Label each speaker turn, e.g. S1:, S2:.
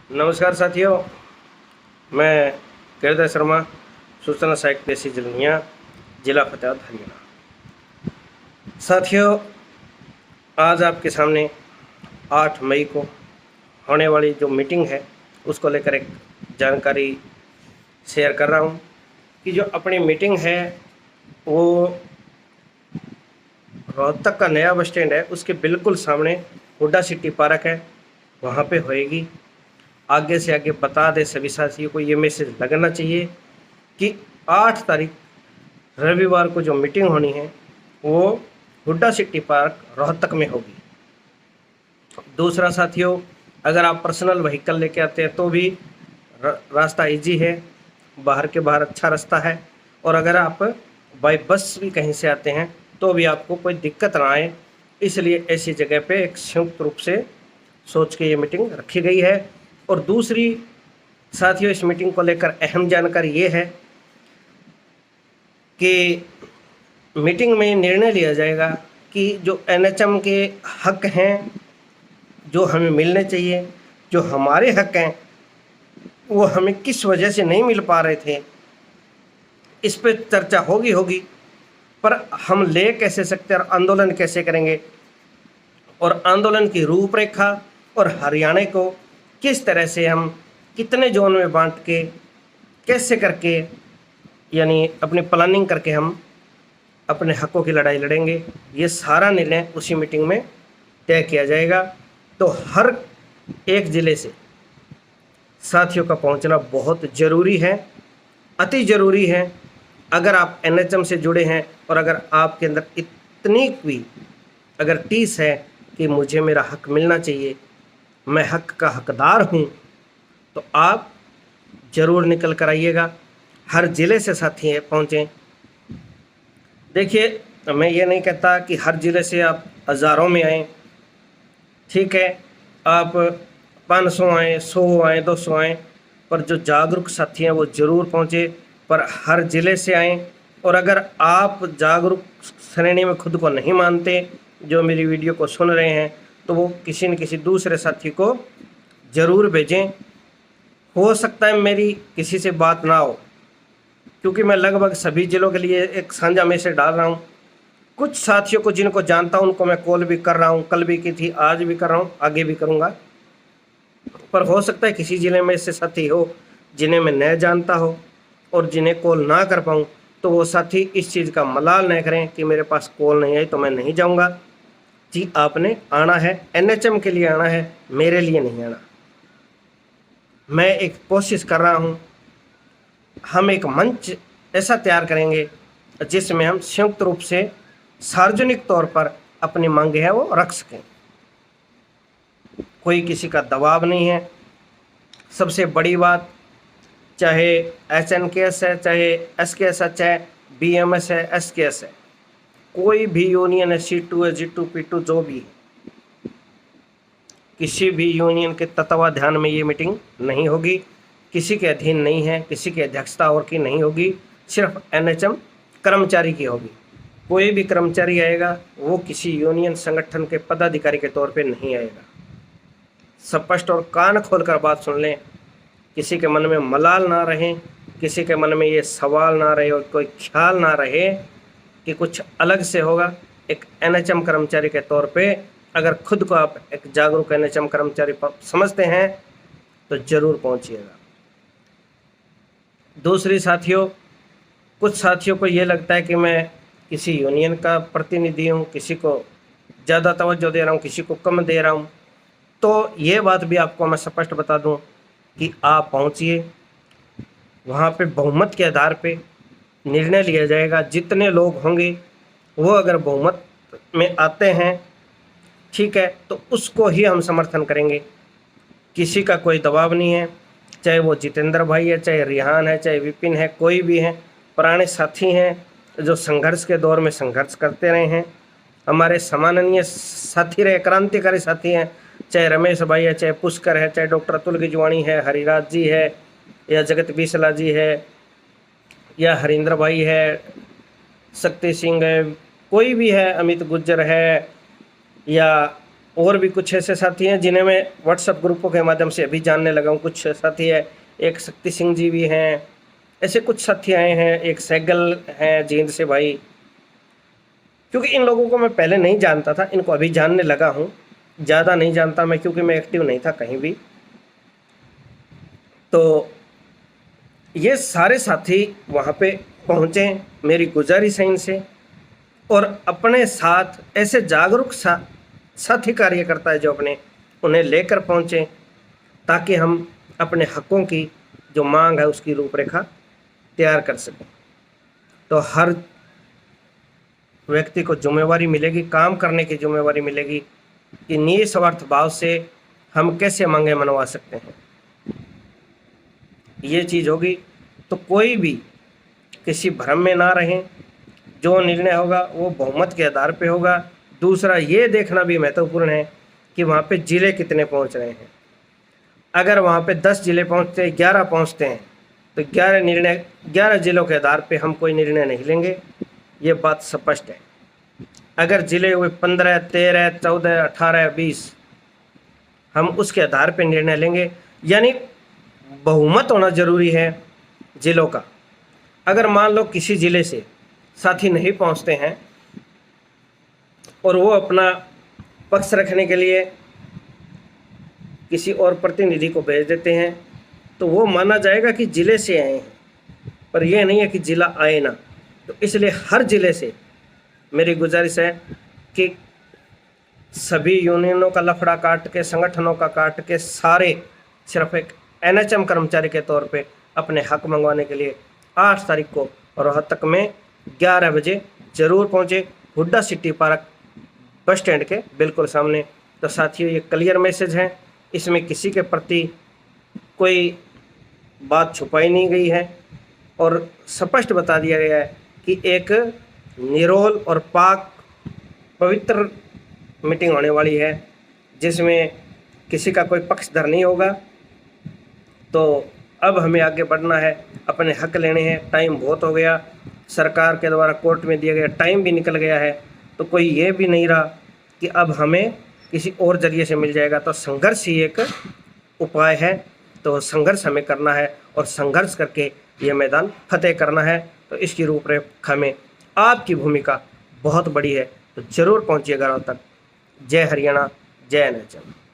S1: नमस्कार साथियों, मैं गिरिधर शर्मा, सूचना सहायक पेशी जलनिया, जिला फतेहाबाद, हरियाणा। साथियों, आज आपके सामने 8 मई को होने वाली जो मीटिंग है उसको लेकर एक जानकारी शेयर कर रहा हूँ कि जो अपनी मीटिंग है वो रोहतक का नया बस स्टैंड है, उसके बिल्कुल सामने हुड्डा सिटी पार्क है, वहाँ पे होएगी। आगे से आगे बता दें सभी साथियों को, ये मैसेज लगना चाहिए कि 8 तारीख रविवार को जो मीटिंग होनी है वो हुड्डा सिटी पार्क रोहतक में होगी। दूसरा साथियों, अगर आप पर्सनल व्हीकल लेके आते हैं तो भी रास्ता इजी है, बाहर के बाहर अच्छा रास्ता है। और अगर आप बाई बस भी कहीं से आते हैं तो भी आपको कोई दिक्कत ना आए, इसलिए ऐसी जगह पे एक संयुक्त रूप से सोच के ये मीटिंग रखी गई है। और दूसरी साथियों, इस मीटिंग को लेकर अहम जानकारी ये है कि मीटिंग में निर्णय लिया जाएगा कि जो एनएचएम के हक हैं, जो हमें मिलने चाहिए, जो हमारे हक हैं वो हमें किस वजह से नहीं मिल पा रहे थे, इस पर चर्चा होगी। पर हम ले कैसे सकते हैं और आंदोलन कैसे करेंगे, और आंदोलन की रूपरेखा और हरियाणा को किस तरह से हम कितने जोन में बांट के कैसे करके, यानी अपनी प्लानिंग करके हम अपने हकों की लड़ाई लड़ेंगे, ये सारा निर्णय उसी मीटिंग में तय किया जाएगा। तो हर एक ज़िले से साथियों का पहुंचना बहुत ज़रूरी है, अति ज़रूरी है। अगर आप एनएचएम से जुड़े हैं और अगर आपके अंदर इतनी भी अगर टीस है कि मुझे मेरा हक मिलना चाहिए, मैं हक का हकदार हूँ, तो आप ज़रूर निकल कर आइएगा। हर ज़िले से साथी पहुँचें। देखिए, मैं ये नहीं कहता कि हर ज़िले से आप हज़ारों में आएँ, ठीक है, आप 500 आएँ, 100 आएँ, 200 आएँ, पर जो जागरूक साथी हैं वो ज़रूर पहुँचे, पर हर ज़िले से आएँ। और अगर आप जागरूक श्रेणी में खुद को नहीं मानते, जो मेरी वीडियो को सुन रहे हैं, तो वो किसी न किसी दूसरे साथी को ज़रूर भेजें। हो सकता है मेरी किसी से बात ना हो, क्योंकि मैं लगभग सभी ज़िलों के लिए एक साझा मैसेज डाल रहा हूँ। कुछ साथियों को जिनको जानता हूँ उनको मैं कॉल भी कर रहा हूँ, कल भी की थी, आज भी कर रहा हूँ, आगे भी करूँगा। पर हो सकता है किसी ज़िले में ऐसे साथी हो जिन्हें मैं न जानता हो और जिन्हें कॉल ना कर पाऊँ, तो वो साथी इस चीज़ का मलाल न करें कि मेरे पास कॉल नहीं आई तो मैं नहीं जाऊँगा। जी, आपने आना है, एनएचएम के लिए आना है, मेरे लिए नहीं आना। मैं एक कोशिश कर रहा हूँ, हम एक मंच ऐसा तैयार करेंगे जिसमें हम संयुक्त रूप से सार्वजनिक तौर पर अपनी मांगे है वो रख सकें। कोई किसी का दबाव नहीं है। सबसे बड़ी बात, चाहे एचएनकेएस है, चाहे एसकेएस है, चाहे बीएमएस है, एसकेएस है, कोई भी यूनियन है, C2 है, G2 P2 जो भी है, किसी भी यूनियन के तत्वाधान में ये मीटिंग नहीं होगी, किसी के अधीन नहीं है, किसी की अध्यक्षता और की नहीं होगी, सिर्फ एनएचएम कर्मचारी की होगी। कोई भी कर्मचारी आएगा वो किसी यूनियन संगठन के पदाधिकारी के तौर पे नहीं आएगा। स्पष्ट और कान खोलकर बात सुन लें, किसी के मन में मलाल ना रहे, किसी के मन में ये सवाल ना रहे और कोई ख्याल ना रहे कि कुछ अलग से होगा। एक एनएचएम कर्मचारी के तौर पे अगर खुद को आप एक जागरूक एनएचएम कर्मचारी समझते हैं तो ज़रूर पहुंचिएगा। दूसरी साथियों, कुछ साथियों को ये लगता है कि मैं किसी यूनियन का प्रतिनिधि हूँ, किसी को ज़्यादा तवज्जो दे रहा हूँ, किसी को कम दे रहा हूँ। तो ये बात भी आपको मैं स्पष्ट बता दूँ कि आप पहुँचिए, वहाँ पे बहुमत के आधार पे निर्णय लिया जाएगा। जितने लोग होंगे वो अगर बहुमत में आते हैं, ठीक है, तो उसको ही हम समर्थन करेंगे। किसी का कोई दबाव नहीं है, चाहे वो जितेंद्र भाई है, चाहे रिहान है, चाहे विपिन है, कोई भी है, पुराने साथी हैं जो संघर्ष के दौर में संघर्ष करते रहे हैं, हमारे सम्माननीय साथी रहे, क्रांतिकारी साथी हैं, चाहे रमेश भाई है, चाहे पुष्कर है, चाहे डॉक्टर अतुल गिजवाणी है, हरिराज जी है, या जगत बीसला जी है, या हरिंद्र भाई है, शक्ति सिंह है, कोई भी है, अमित गुज्जर है, या और भी कुछ ऐसे साथी हैं जिन्हें मैं व्हाट्सएप ग्रुपों के माध्यम से अभी जानने लगा हूँ। कुछ साथी है, एक शक्ति सिंह जी भी हैं, ऐसे कुछ साथी आए हैं, एक सैगल हैं जींद से भाई। क्योंकि इन लोगों को मैं पहले नहीं जानता था, इनको अभी जानने लगा हूँ। ज़्यादा नहीं जानता मैं, क्योंकि मैं एक्टिव नहीं था कहीं भी। तो ये सारे साथी वहाँ पे पहुँचे, मेरी गुजारिश है इनसे, और अपने साथ ऐसे जागरूक साथी कार्यकर्ता है जो अपने उन्हें लेकर पहुँचे, ताकि हम अपने हकों की जो मांग है उसकी रूपरेखा तैयार कर सकें। तो हर व्यक्ति को जिम्मेवारी मिलेगी, काम करने की जिम्मेवारी मिलेगी कि निस्वार्थ भाव से हम कैसे मांगे मनवा सकते हैं। ये चीज़ होगी तो कोई भी किसी भ्रम में ना रहें। जो निर्णय होगा वो बहुमत के आधार पे होगा। दूसरा ये देखना भी महत्वपूर्ण है कि वहाँ पे ज़िले कितने पहुँच रहे हैं। अगर वहाँ पे 10 ज़िले पहुँचते हैं, 11 पहुँचते हैं, तो 11 ज़िलों के आधार पे हम कोई निर्णय नहीं लेंगे, ये बात स्पष्ट है। अगर ज़िले हुए 15, 13, 14, 18, 20, हम उसके आधार पे निर्णय लेंगे। यानी बहुमत होना जरूरी है ज़िलों का। अगर मान लो किसी ज़िले से साथी नहीं पहुंचते हैं और वो अपना पक्ष रखने के लिए किसी और प्रतिनिधि को भेज देते हैं, तो वो माना जाएगा कि ज़िले से आए हैं, पर यह नहीं है कि ज़िला आए ना। तो इसलिए हर ज़िले से मेरी गुजारिश है कि सभी यूनियनों का लफड़ा काट के, संगठनों का काट के, सारे सिर्फ एक NHM कर्मचारी के तौर पे अपने हक मंगवाने के लिए 8 तारीख को रोहतक में 11 बजे ज़रूर पहुँचे, Hooda city park bus stand के बिल्कुल सामने। तो साथियों, ये क्लियर मैसेज है, इसमें किसी के प्रति कोई बात छुपाई नहीं गई है और स्पष्ट बता दिया गया है कि एक निरोल और पाक पवित्र मीटिंग होने वाली है, जिसमें किसी का कोई पक्षधर नहीं होगा। तो अब हमें आगे बढ़ना है, अपने हक लेने हैं। टाइम बहुत हो गया, सरकार के द्वारा कोर्ट में दिया गया टाइम भी निकल गया है, तो कोई ये भी नहीं रहा कि अब हमें किसी और जरिए से मिल जाएगा। तो संघर्ष ही एक उपाय है, तो संघर्ष हमें करना है और संघर्ष करके ये मैदान फतेह करना है। तो इसकी रूपरेखा में आपकी भूमिका बहुत बड़ी है, तो ज़रूर पहुँचिएगा रोहतक। जय हरियाणा, जय NHM।